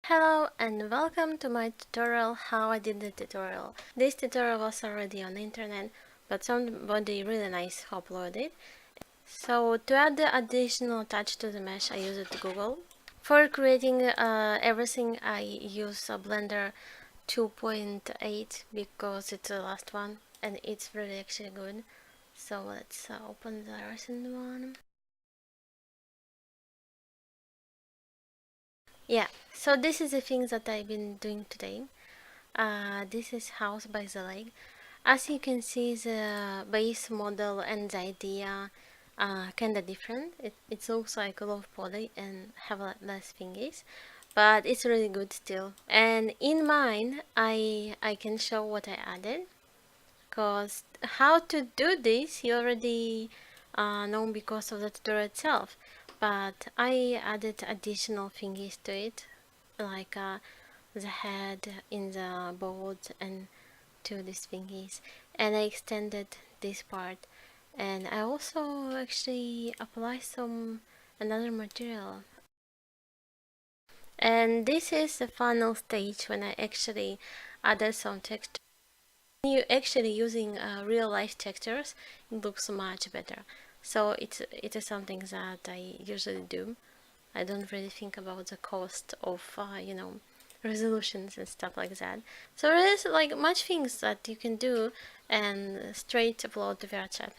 Hello and welcome to my tutorial how I did the tutorial. This tutorial was already on the internet, but somebody really nice uploaded it. So to add the additional touch to the mesh, I used Google. For creating everything, I use a Blender 2.8 because it's the last one and it's really actually good. So let's open the recent one. Yeah, so this is the things that I've been doing today. This is House by the Lake. As you can see, the base model and the idea kinda different. It looks like a low poly and have less thingies, but it's really good still. And in mine, I can show what I added, cause how to do this you already know because of the tutorial itself. But I added additional thingies to it, like the head in the board and to these thingies, and I extended this part, and I also actually apply some another material. And this is the final stage when I actually added some texture. When you actually using real life textures, it looks much better. So it is something that I usually do. I don't really think about the cost of resolutions and stuff like that. So there is like much things that you can do and straight upload to VRChat.